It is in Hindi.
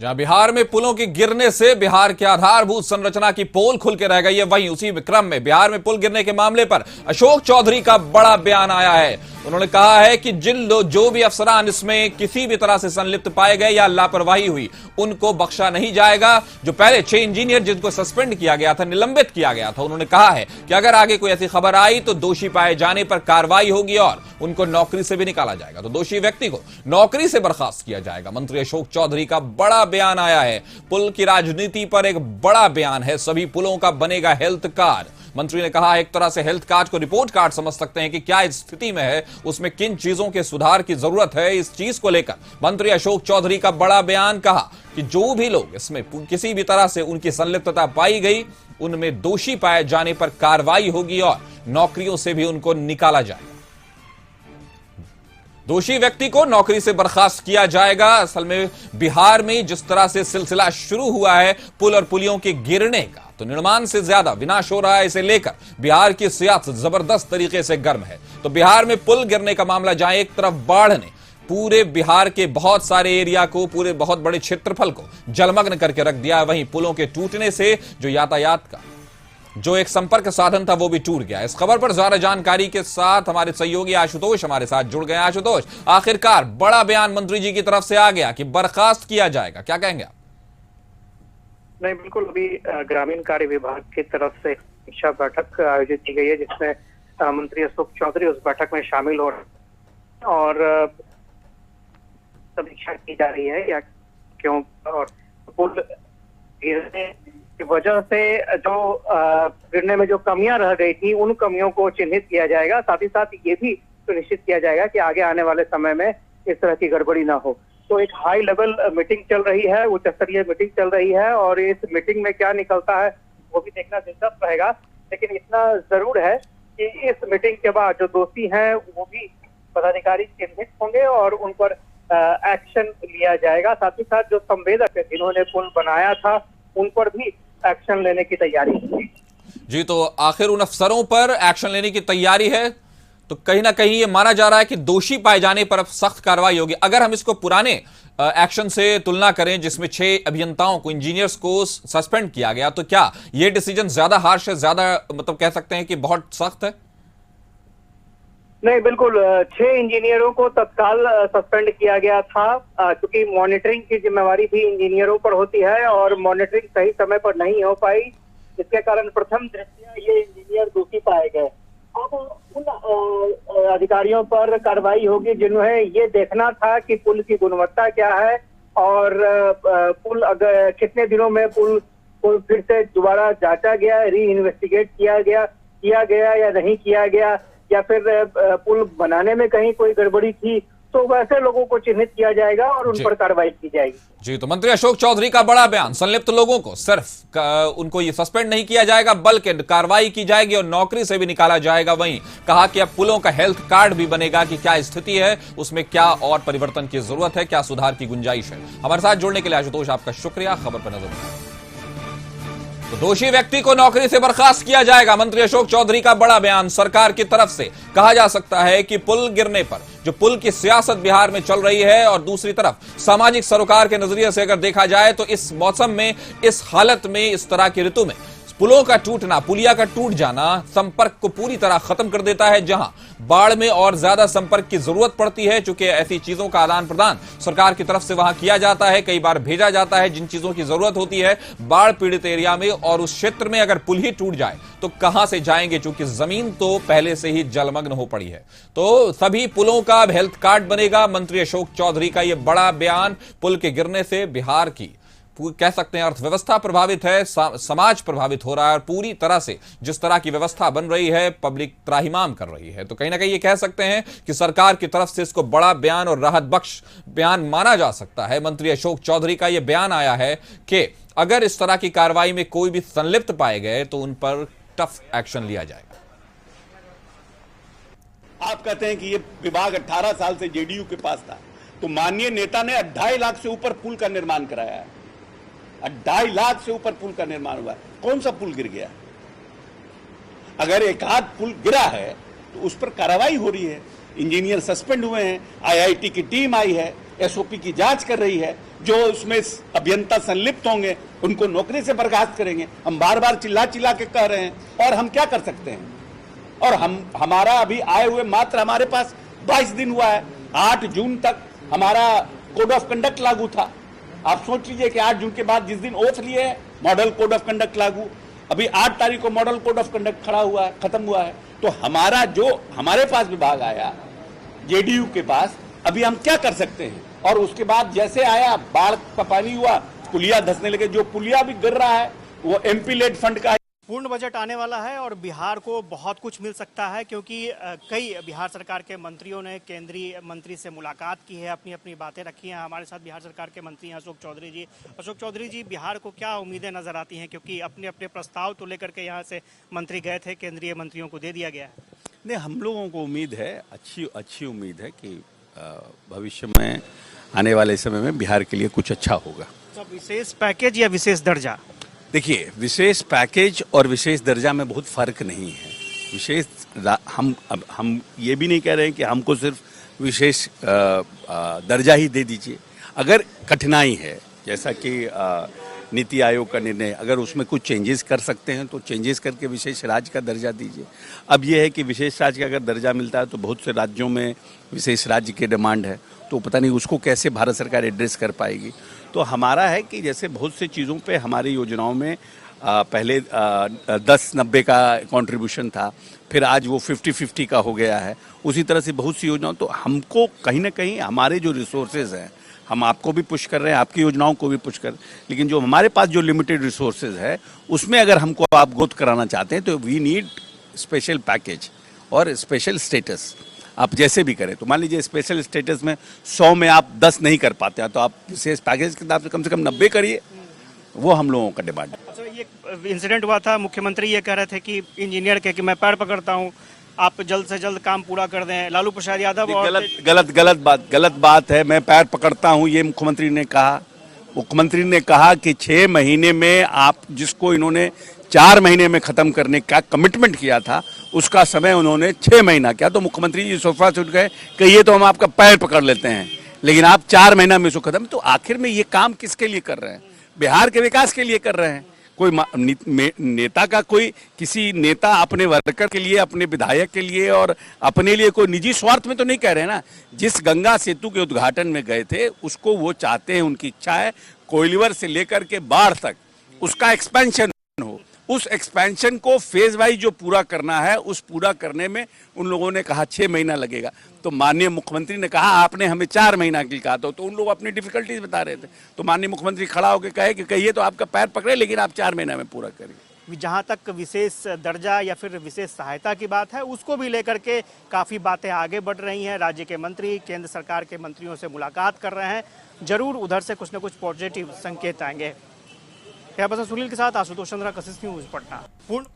जहां बिहार में पुलों के गिरने से बिहार की आधारभूत संरचना की पोल खुल के रह गई है, वहीं उसी क्रम में बिहार में पुल गिरने के मामले पर अशोक चौधरी का बड़ा बयान आया है। उन्होंने कहा है कि जो भी अफसरान इसमें किसी भी तरह से संलिप्त पाए गए या लापरवाही हुई, उनको बख्शा नहीं जाएगा। जो पहले 6 इंजीनियर जिनको सस्पेंड किया गया था, निलंबित किया गया था, उन्होंने कहा है कि अगर आगे कोई ऐसी खबर आई तो दोषी पाए जाने पर कार्रवाई होगी और उनको नौकरी से भी निकाला जाएगा, तो दोषी व्यक्ति को नौकरी से बर्खास्त किया जाएगा। मंत्री अशोक चौधरी का बड़ा बयान आया है। पुल की राजनीति पर एक बड़ा बयान है। सभी पुलों का बनेगा हेल्थ कार्ड। मंत्री ने कहा एक तरह से हेल्थ कार्ड को रिपोर्ट कार्ड समझ सकते हैं कि क्या स्थिति में है, उसमें किन चीजों के सुधार की जरूरत है। इस चीज को लेकर मंत्री अशोक चौधरी का बड़ा बयान, कहा कि जो भी लोग इसमें किसी भी तरह से उनकी संलिप्तता पाई गई, उनमें दोषी पाए जाने पर कार्रवाई होगी और नौकरियों से भी उनको निकाला जाएगा। दोषी व्यक्ति को नौकरी से बर्खास्त किया जाएगा। असल में बिहार में जिस तरह से सिलसिला शुरू हुआ है पुल और पुलियों के गिरने का, तो निर्माण से ज्यादा विनाश हो रहा है। इसे लेकर बिहार की सियासत जबरदस्त तरीके से गर्म है। तो बिहार में पुल गिरने का मामला, जहां एक तरफ बाढ़ ने पूरे बिहार के बहुत सारे एरिया को, पूरे बहुत बड़े क्षेत्रफल को जलमग्न करके रख दिया, वहीं पुलों के टूटने से जो यातायात का जो एक संपर्क साधन था वो भी टूट गया। इस खबर पर ज्यादा जानकारी के साथ हमारे सहयोगी आशुतोष हमारे साथ जुड़ गए। आशुतोष, आखिरकार बड़ा बयान मंत्री जी की तरफ से आ गया कि बर्खास्त किया जाएगा, क्या कहेंगे आप? नहीं, बिल्कुल। अभी ग्रामीण कार्य विभाग की तरफ से समीक्षा बैठक आयोजित की गई है, जिसमें मंत्री अशोक चौधरी उस बैठक में शामिल हो रहे हैं और समीक्षा की जा रही है या क्यों और पुल गिरने की वजह से जो गिरने में जो कमियां रह गई थी, उन कमियों को चिन्हित किया जाएगा। साथ ही साथ ये भी सुनिश्चित किया जाएगा कि आगे आने वाले समय में इस तरह की गड़बड़ी ना हो। तो एक हाई लेवल मीटिंग चल रही है, उच्च स्तरीय मीटिंग चल रही है और इस मीटिंग में क्या निकलता है वो भी देखना दिलचस्प रहेगा। लेकिन इतना जरूर है कि इस मीटिंग के बाद जो दोषी हैं वो भी पदाधिकारी चिन्हित होंगे और उन पर एक्शन लिया जाएगा। साथ ही साथ जो संवेदक जिन्होंने पुल बनाया था, उन पर भी एक्शन लेने की तैयारी है। जी, तो आखिर उन अफसरों पर एक्शन लेने की तैयारी है, तो कहीं ना कहीं ये माना जा रहा है कि दोषी पाए जाने पर अब सख्त कार्रवाई होगी। अगर हम इसको पुराने एक्शन से तुलना करें जिसमें 6 अभियंताओं को, इंजीनियर्स को सस्पेंड किया गया, तो क्या ये डिसीजन ज्यादा हार्श है, ज्यादा मतलब कह सकते हैं कि बहुत सख्त है? नहीं, बिल्कुल। 6 इंजीनियरों को तत्काल सस्पेंड किया गया था, क्योंकि मॉनिटरिंग की जिम्मेवारी भी इंजीनियरों पर होती है और मॉनिटरिंग सही समय पर नहीं हो पाई, जिसके कारण प्रथम दृष्टया ये इंजीनियर दोषी पाए गए। अब उन अधिकारियों पर कार्रवाई होगी जिन्हें ये देखना था कि पुल की गुणवत्ता क्या है और पुल अगर कितने दिनों में पुल फिर से दोबारा जांचा गया, री इन्वेस्टिगेट किया गया या नहीं किया गया, या फिर पुल बनाने में कहीं कोई गड़बड़ी थी, तो वैसे लोगों को चिन्हित किया जाएगा और उन पर कार्रवाई की जाएगी। जी, तो मंत्री अशोक चौधरी का बड़ा बयान, संलिप्त लोगों को सिर्फ उनको ये सस्पेंड नहीं किया जाएगा बल्कि कार्रवाई की जाएगी और नौकरी से भी निकाला जाएगा। वहीं कहा कि अब पुलों का हेल्थ कार्ड भी बनेगा कि क्या स्थिति है, उसमें क्या और परिवर्तन की जरूरत है, क्या सुधार की गुंजाइश है। हमारे साथ जुड़ने के लिए आशुतोष आपका शुक्रिया। खबर पर नजर रखें। तो दोषी व्यक्ति को नौकरी से बर्खास्त किया जाएगा। मंत्री अशोक चौधरी का बड़ा बयान सरकार की तरफ से। कहा जा सकता है कि पुल गिरने पर जो पुल की सियासत बिहार में चल रही है और दूसरी तरफ सामाजिक सरोकार के नजरिए से अगर देखा जाए तो इस मौसम में, इस हालत में, इस तरह की ऋतु में पुलों का टूटना, पुलिया का टूट जाना संपर्क को पूरी तरह खत्म कर देता है। जहां बाढ़ में और ज्यादा संपर्क की जरूरत पड़ती है, चूंकि ऐसी चीजों का आदान प्रदान सरकार की तरफ से वहां किया जाता है, कई बार भेजा जाता है जिन चीजों की जरूरत होती है बाढ़ पीड़ित एरिया में, और उस क्षेत्र में अगर पुल ही टूट जाए तो कहां से जाएंगे, चूंकि जमीन तो पहले से ही जलमग्न हो पड़ी है। तो सभी पुलों का अब हेल्थ कार्ड बनेगा। मंत्री अशोक चौधरी का यह बड़ा बयान। पुल के गिरने से बिहार की कह सकते हैं अर्थव्यवस्था प्रभावित है, समाज प्रभावित हो रहा है और पूरी तरह से जिस तरह की व्यवस्था बन रही है, पब्लिक त्राहिमाम कर रही है। तो कहीं ना कहीं ये कह सकते हैं कि सरकार की तरफ से इसको बड़ा बयान और राहत बख्श बयान माना जा सकता है। मंत्री अशोक चौधरी का यह बयान आया है कि अगर इस तरह की कार्रवाई में कोई भी संलिप्त पाए गए तो उन पर टफ एक्शन लिया जाएगा। आप कहते हैं कि ये विभाग 18 साल से जेडीयू के पास था, तो माननीय नेता ने 2.5 लाख से ऊपर पुल का निर्माण कराया है। 2.5 लाख से ऊपर पुल का निर्माण हुआ है। कौन सा पुल गिर गया? अगर एक आध पुल गिरा है तो उस पर कार्रवाई हो रही है, इंजीनियर सस्पेंड हुए हैं, आईआईटी की टीम आई है, एसओपी की जांच कर रही है, जो उसमें अभियंता संलिप्त होंगे उनको नौकरी से बर्खास्त करेंगे। हम बार बार चिल्ला चिल्ला के कह रहे हैं, और हम क्या कर सकते हैं? और हमारा अभी आए हुए मात्र हमारे पास 22 दिन हुआ है। 8 जून तक हमारा कोड ऑफ कंडक्ट लागू था। आप सोच लीजिए कि 8 जून के बाद जिस दिन ओथ लिए मॉडल कोड ऑफ कंडक्ट लागू, अभी 8 तारीख को मॉडल कोड ऑफ कंडक्ट खत्म हुआ है। तो हमारा जो हमारे पास विभाग आया जेडीयू के पास, अभी हम क्या कर सकते हैं? और उसके बाद जैसे आया बाढ़ का पानी हुआ, पुलिया धंसने लगे। जो पुलिया भी गिर रहा है वो एमपी लेड फंड का है। पूर्ण बजट आने वाला है और बिहार को बहुत कुछ मिल सकता है, क्योंकि कई बिहार सरकार के मंत्रियों ने केंद्रीय मंत्री से मुलाकात की है, अपनी अपनी बातें रखी हैं। हमारे साथ बिहार सरकार के मंत्री हैं अशोक चौधरी जी। अशोक चौधरी जी, बिहार को क्या उम्मीदें नजर आती हैं, क्योंकि अपने अपने प्रस्ताव तो लेकर के यहाँ से मंत्री गए थे, केंद्रीय मंत्रियों को दे दिया गया है? नहीं, हम लोगों को उम्मीद है, अच्छी उम्मीद है कि भविष्य में आने वाले समय में बिहार के लिए कुछ अच्छा होगा। तो विशेष पैकेज या विशेष दर्जा? देखिए, विशेष पैकेज और विशेष दर्जा में बहुत फर्क नहीं है। हम ये भी नहीं कह रहे हैं कि हमको सिर्फ विशेष दर्जा ही दे दीजिए। अगर कठिनाई है, जैसा कि नीति आयोग का निर्णय, अगर उसमें कुछ चेंजेस कर सकते हैं तो चेंजेस करके विशेष राज्य का दर्जा दीजिए। अब ये है कि विशेष राज्य का अगर दर्जा मिलता है तो बहुत से राज्यों में विशेष राज्य की डिमांड है, तो पता नहीं उसको कैसे भारत सरकार एड्रेस कर पाएगी। तो हमारा है कि जैसे बहुत से चीज़ों पे हमारी योजनाओं में पहले 10-90 का कंट्रीब्यूशन था, फिर आज वो 50-50 का हो गया है। उसी तरह से बहुत सी योजनाओं, तो हमको कहीं ना कहीं हमारे जो रिसोर्सेज हैं, हम आपको भी पुश कर रहे हैं, आपकी योजनाओं को भी पुश कर रहे हैं, लेकिन जो हमारे पास जो लिमिटेड रिसोर्सेज है उसमें अगर हमको आप ग्रोथ कराना चाहते हैं तो वी नीड स्पेशल पैकेज और स्पेशल स्टेटस। आप जैसे भी करें, तो मान लीजिए स्पेशल स्टेटस में 100 में आप 10 नहीं कर पाते हैं, तो आप विशेष पैकेज के हिसाब से कम 90 करिए। वो हम लोगों का डिमांड है। अच्छा, ये इंसिडेंट हुआ था, मुख्यमंत्री ये कह रहे थे कि इंजीनियर के कि मैं पैर पकड़ता हूँ, आप जल्द से जल्द काम पूरा कर दें। लालू प्रसाद यादव गलत बात है। मैं पैर पकड़ता हूँ ये मुख्यमंत्री ने कहा। मुख्यमंत्री ने कहा कि 6 महीने में आप जिसको इन्होंने 4 महीने में खत्म करने का कमिटमेंट किया था, उसका समय उन्होंने 6 महीना किया। तो मुख्यमंत्री जी सोफा से उठ गए कि ये तो हम आपका पैर पकड़ लेते हैं, लेकिन आप 4 महीना में इसको खत्म। तो आखिर में ये काम किसके लिए कर रहे हैं? बिहार के विकास के लिए कर रहे हैं। कोई नेता का कोई किसी नेता अपने वर्कर के लिए, अपने विधायक के लिए और अपने लिए कोई निजी स्वार्थ में तो नहीं कह रहे हैं ना। जिस गंगा सेतु के उद्घाटन में गए थे उसको वो चाहते हैं, उनकी इच्छा है कोइलवर से लेकर के बाढ़ तक उसका एक्सपेंशन हो। उस एक्सपेंशन को फेज वाइज जो पूरा करना है, उस पूरा करने में उन लोगों ने कहा 6 महीना लगेगा। तो माननीय मुख्यमंत्री ने कहा आपने हमें 4 महीना के लिए कहा था, तो उन लोग अपनी डिफिकल्टीज बता रहे थे। तो माननीय मुख्यमंत्री खड़ा होकर कहे कि कहिए तो आपका पैर पकड़े, लेकिन आप 4 महीना में पूरा करिए। जहां तक विशेष दर्जा या फिर विशेष सहायता की बात है, उसको भी लेकर के काफ़ी बातें आगे बढ़ रही हैं। राज्य के मंत्री केंद्र सरकार के मंत्रियों से मुलाकात कर रहे हैं। जरूर उधर से कुछ न कुछ पॉजिटिव संकेत आएंगे। सुनील के साथ आशुतोष चंद्रा, कशिश न्यूज, पटना। पूर्ण